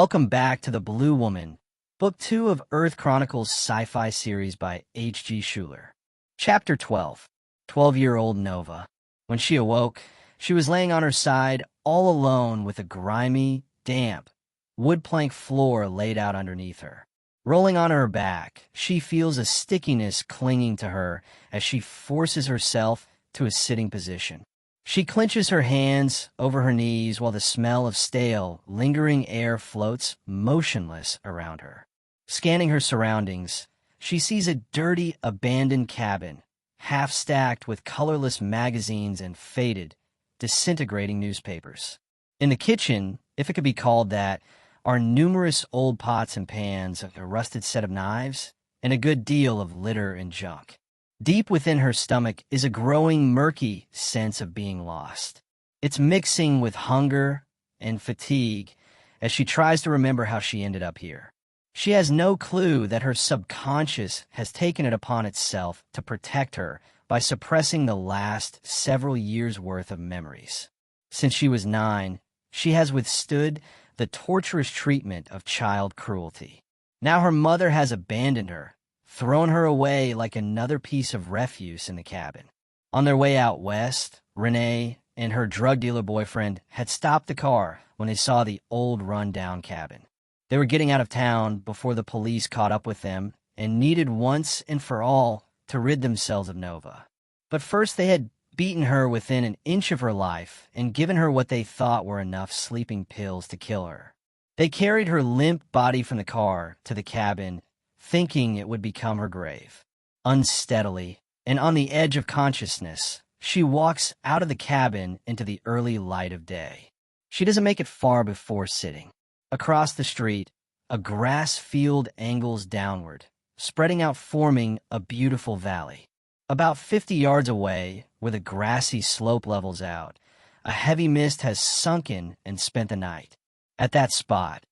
Welcome back to The Blue Woman, Book 2 of Earth Chronicles sci-fi series by H.G. Shuler. Chapter 12. 12-year-old Nova. When she awoke, she was laying on her side, all alone with a grimy, damp, wood plank floor laid out underneath her. Rolling on her back, she feels a stickiness clinging to her as she forces herself to a sitting position. She clenches her hands over her knees while the smell of stale, lingering air floats motionless around her. Scanning her surroundings, she sees a dirty, abandoned cabin, half-stacked with colorless magazines and faded, disintegrating newspapers. In the kitchen, if it could be called that, are numerous old pots and pans, a rusted set of knives, and a good deal of litter and junk. Deep within her stomach is a growing, murky sense of being lost. It's mixing with hunger and fatigue as she tries to remember how she ended up here. She has no clue that her subconscious has taken it upon itself to protect her by suppressing the last several years' worth of memories. Since she was 9, she has withstood the torturous treatment of child cruelty. Now her mother has abandoned her, thrown her away like another piece of refuse in the cabin. On their way out west, Renee and her drug dealer boyfriend had stopped the car when they saw the old run-down cabin. They were getting out of town before the police caught up with them and needed once and for all to rid themselves of Nova. But first they had beaten her within an inch of her life and given her what they thought were enough sleeping pills to kill her. They carried her limp body from the car to the cabin, thinking it would become her grave. Unsteadily, and on the edge of consciousness, she walks out of the cabin into the early light of day. She doesn't make it far before sitting. Across the street, a grass field angles downward, spreading out, forming a beautiful valley. About 50 yards away, where the grassy slope levels out, a heavy mist has sunken and spent the night. At that spot,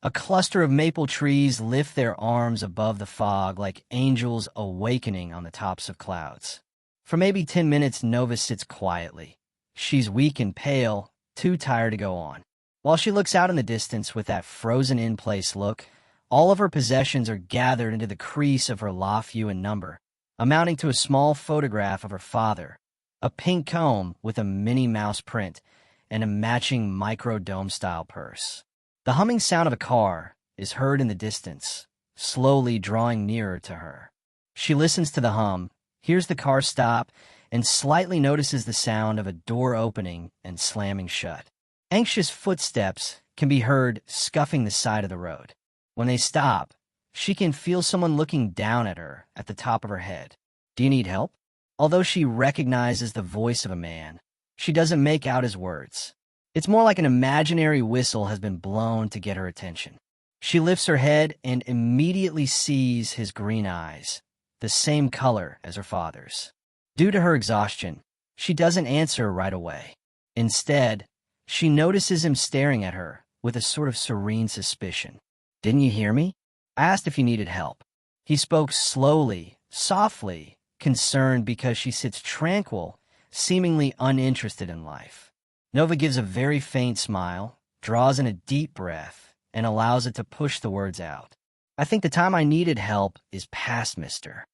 a cluster of maple trees lift their arms above the fog like angels awakening on the tops of clouds. For maybe 10 minutes, Nova sits quietly. She's weak and pale, too tired to go on. While she looks out in the distance with that frozen-in-place look, all of her possessions are gathered into the crease of her loft view and number, amounting to a small photograph of her father, a pink comb with a Minnie Mouse print, and a matching microdome-style purse. The humming sound of a car is heard in the distance, slowly drawing nearer to her. She listens to the hum, hears the car stop, and slightly notices the sound of a door opening and slamming shut. Anxious footsteps can be heard scuffing the side of the road. When they stop, she can feel someone looking down at her at the top of her head. "Do you need help?" Although she recognizes the voice of a man, she doesn't make out his words. It's more like an imaginary whistle has been blown to get her attention. She lifts her head and immediately sees his green eyes, the same color as her father's. Due to her exhaustion, she doesn't answer right away. Instead, she notices him staring at her with a sort of serene suspicion. "Didn't you hear me? I asked if you needed help." He spoke slowly, softly, concerned because she sits tranquil, seemingly uninterested in life. Nova gives a very faint smile, draws in a deep breath, and allows it to push the words out. "I think the time I needed help is past, mister."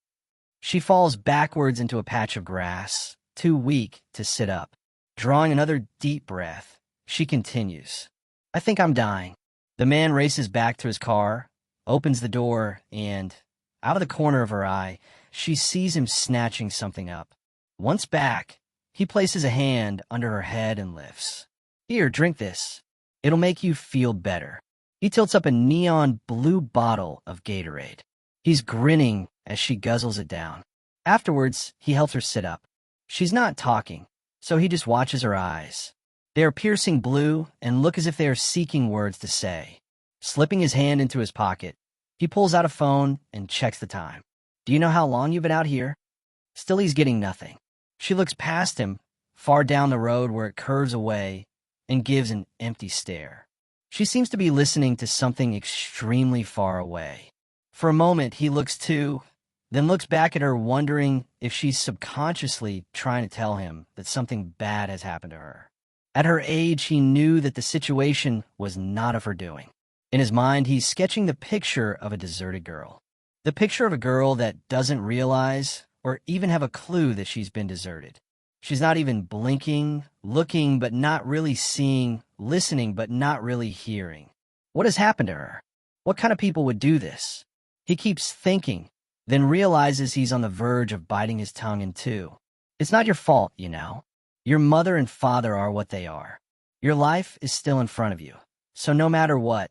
She falls backwards into a patch of grass, too weak to sit up. Drawing another deep breath, she continues, "I think I'm dying." The man races back to his car, opens the door, and, out of the corner of her eye, she sees him snatching something up. Once back, he places a hand under her head and lifts. "Here, drink this. It'll make you feel better." He tilts up a neon blue bottle of Gatorade. He's grinning as she guzzles it down. Afterwards, he helps her sit up. She's not talking, so he just watches her eyes. They are piercing blue and look as if they are seeking words to say. Slipping his hand into his pocket, he pulls out a phone and checks the time. "Do you know how long you've been out here?" Still he's getting nothing. She looks past him, far down the road where it curves away, and gives an empty stare. She seems to be listening to something extremely far away. For a moment, he looks too, then looks back at her, wondering if she's subconsciously trying to tell him that something bad has happened to her. At her age, he knew that the situation was not of her doing. In his mind, he's sketching the picture of a deserted girl. The picture of a girl that doesn't realize or even have a clue that she's been deserted. She's not even blinking, looking but not really seeing, listening but not really hearing. What has happened to her? What kind of people would do this? He keeps thinking, then realizes he's on the verge of biting his tongue in two. It's not your fault, you know. Your mother and father are what they are. Your life is still in front of you, so no matter what,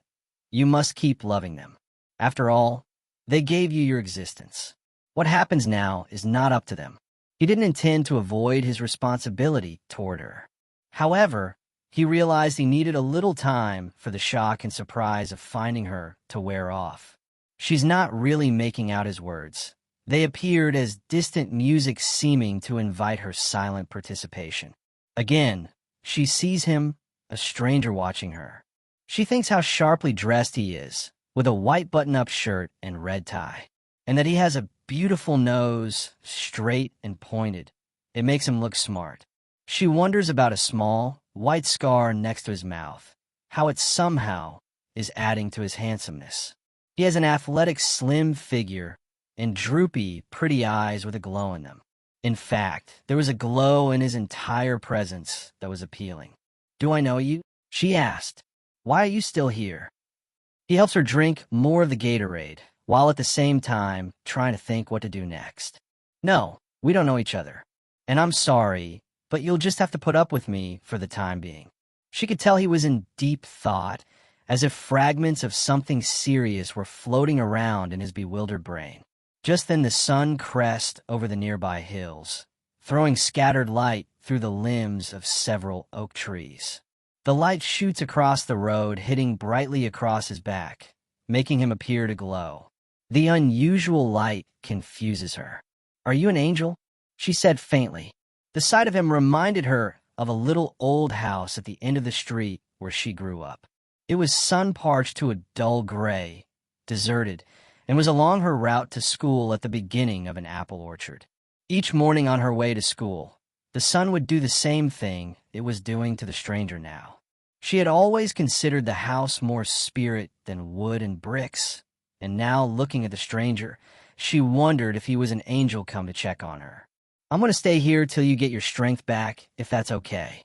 you must keep loving them. After all, they gave you your existence. What happens now is not up to them. He didn't intend to avoid his responsibility toward her. However, he realized he needed a little time for the shock and surprise of finding her to wear off. She's not really making out his words. They appeared as distant music seeming to invite her silent participation. Again, she sees him, a stranger watching her. She thinks how sharply dressed he is, with a white button-up shirt and red tie, and that he has a beautiful nose, straight and pointed. It makes him look smart. She wonders about a small, white scar next to his mouth, how it somehow is adding to his handsomeness. He has an athletic, slim figure and droopy, pretty eyes with a glow in them. In fact, there was a glow in his entire presence that was appealing. "Do I know you?" she asked. "Why are you still here?" He helps her drink more of the Gatorade, while at the same time trying to think what to do next. "No, we don't know each other. And I'm sorry, but you'll just have to put up with me for the time being." She could tell he was in deep thought, as if fragments of something serious were floating around in his bewildered brain. Just then the sun crest over the nearby hills, throwing scattered light through the limbs of several oak trees. The light shoots across the road, hitting brightly across his back, making him appear to glow. The unusual light confuses her. "Are you an angel?" she said faintly. The sight of him reminded her of a little old house at the end of the street where she grew up. It was sun-parched to a dull gray, deserted, and was along her route to school at the beginning of an apple orchard. Each morning on her way to school, the sun would do the same thing it was doing to the stranger now. She had always considered the house more spirit than wood and bricks, and now, looking at the stranger, she wondered if he was an angel come to check on her. "I'm going to stay here till you get your strength back, if that's okay."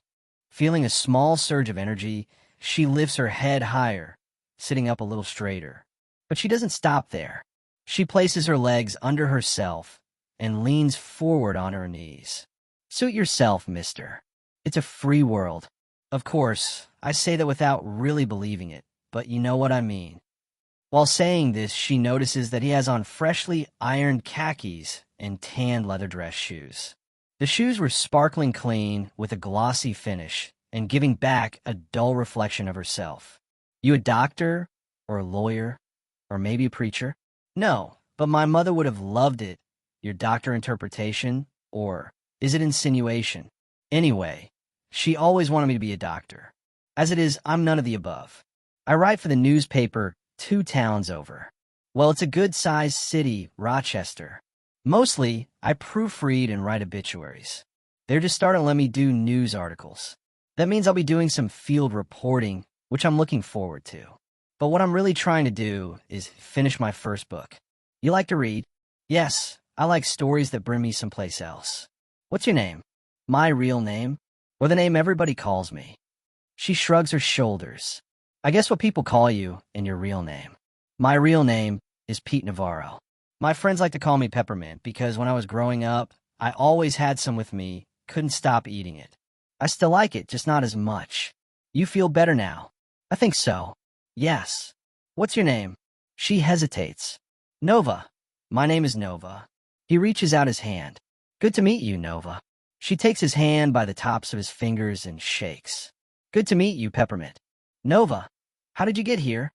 Feeling a small surge of energy, she lifts her head higher, sitting up a little straighter. But she doesn't stop there. She places her legs under herself and leans forward on her knees. "Suit yourself, mister. It's a free world." Of course, I say that without really believing it, but you know what I mean. While saying this, she notices that he has on freshly ironed khakis and tan leather dress shoes. The shoes were sparkling clean with a glossy finish and giving back a dull reflection of herself. "You a doctor or a lawyer or maybe a preacher?" "No, but my mother would have loved it. Your doctor interpretation, or is it insinuation?" Anyway, she always wanted me to be a doctor. As it is, I'm none of the above. I write for the newspaper 2 towns over. Well, it's a good-sized city, Rochester. Mostly, I proofread and write obituaries. They're just starting to let me do news articles. That means I'll be doing some field reporting, which I'm looking forward to. But what I'm really trying to do is finish my first book. You like to read? Yes, I like stories that bring me someplace else. What's your name? My real name? Or the name everybody calls me? She shrugs her shoulders. I guess what people call you in your real name. My real name is Pete Navarro. My friends like to call me Peppermint because when I was growing up, I always had some with me, couldn't stop eating it. I still like it, just not as much. You feel better now? I think so. Yes. What's your name? She hesitates. Nova. My name is Nova. He reaches out his hand. Good to meet you, Nova. She takes his hand by the tops of his fingers and shakes. Good to meet you, Peppermint. Nova, how did you get here?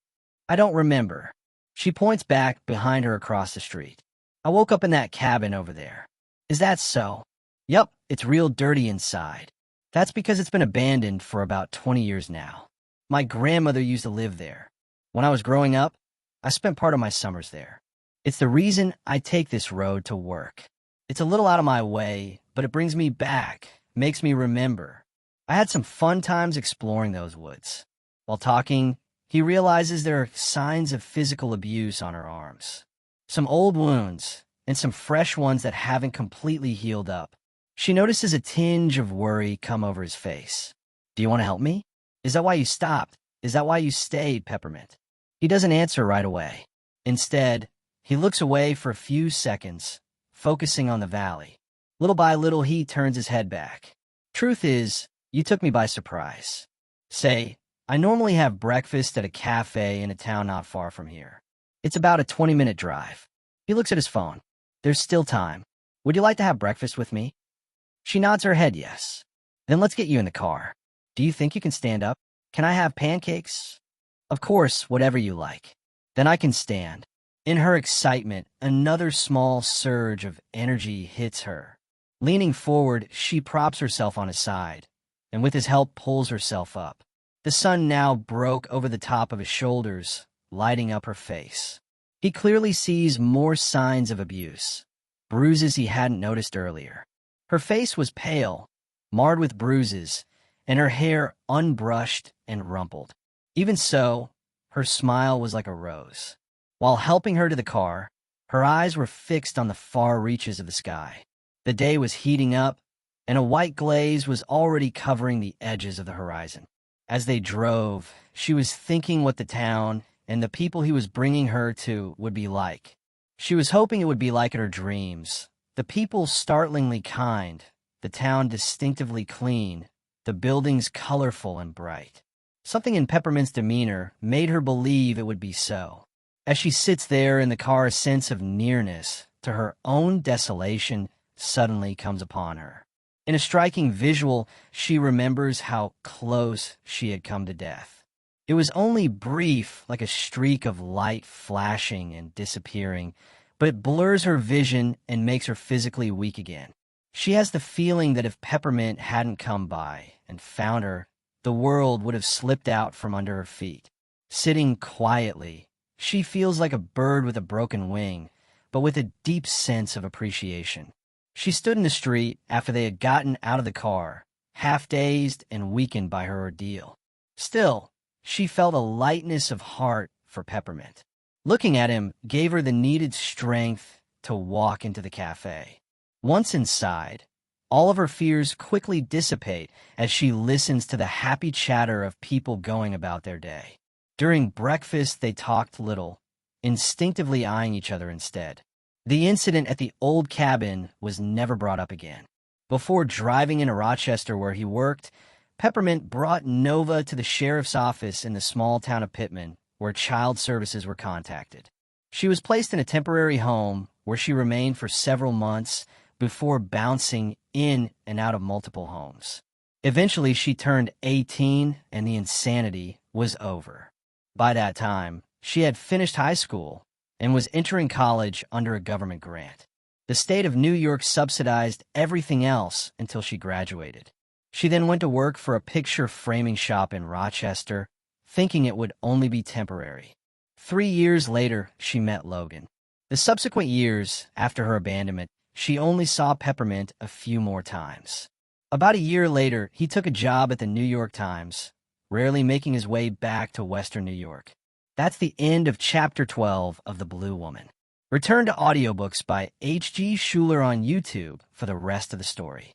I don't remember. She points back behind her across the street. I woke up in that cabin over there. Is that so? Yup, it's real dirty inside. That's because it's been abandoned for about 20 years now. My grandmother used to live there. When I was growing up, I spent part of my summers there. It's the reason I take this road to work. It's a little out of my way, but it brings me back, makes me remember. I had some fun times exploring those woods. While talking, he realizes there are signs of physical abuse on her arms. Some old wounds, and some fresh ones that haven't completely healed up. She notices a tinge of worry come over his face. "Do you want to help me? Is that why you stopped? Is that why you stayed, Peppermint?" He doesn't answer right away. Instead, he looks away for a few seconds, focusing on the valley. Little by little, he turns his head back. "Truth is, you took me by surprise. Say, I normally have breakfast at a cafe in a town not far from here. It's about a 20-minute drive." He looks at his phone. "There's still time. Would you like to have breakfast with me?" She nods her head yes. "Then let's get you in the car. Do you think you can stand up? Can I have pancakes?" "Of course, whatever you like." "Then I can stand." In her excitement, another small surge of energy hits her. Leaning forward, she props herself on his side, and with his help pulls herself up. The sun now broke over the top of his shoulders, lighting up her face. He clearly sees more signs of abuse, bruises he hadn't noticed earlier. Her face was pale, marred with bruises, and her hair unbrushed and rumpled. Even so, her smile was like a rose. While helping her to the car, her eyes were fixed on the far reaches of the sky. The day was heating up, and a white glaze was already covering the edges of the horizon. As they drove, she was thinking what the town and the people he was bringing her to would be like. She was hoping it would be like in her dreams. The people startlingly kind, the town distinctively clean, the buildings colorful and bright. Something in Peppermint's demeanor made her believe it would be so. As she sits there in the car, a sense of nearness to her own desolation suddenly comes upon her. In a striking visual, she remembers how close she had come to death. It was only brief, like a streak of light flashing and disappearing, but it blurs her vision and makes her physically weak again. She has the feeling that if Peppermint hadn't come by and found her, the world would have slipped out from under her feet. Sitting quietly, she feels like a bird with a broken wing, but with a deep sense of appreciation. She stood in the street after they had gotten out of the car, half-dazed and weakened by her ordeal. Still, she felt a lightness of heart for Peppermint. Looking at him gave her the needed strength to walk into the cafe. Once inside, all of her fears quickly dissipate as she listens to the happy chatter of people going about their day. During breakfast, they talked little, instinctively eyeing each other instead. The incident at the old cabin was never brought up again. Before driving into Rochester where he worked, Peppermint brought Nova to the sheriff's office in the small town of Pittman, where child services were contacted. She was placed in a temporary home where she remained for several months before bouncing in and out of multiple homes. Eventually, she turned 18 and the insanity was over. By that time, she had finished high school and was entering college under a government grant. The state of New York subsidized everything else until she graduated. She then went to work for a picture framing shop in Rochester, thinking it would only be temporary. 3 years later, she met Logan. The subsequent years after her abandonment, she only saw Peppermint a few more times. About a year later, he took a job at the New York Times, rarely making his way back to Western New York. That's the end of Chapter 12 of The Blue Woman. Return to audiobooks by H.G. Shuler on YouTube for the rest of the story.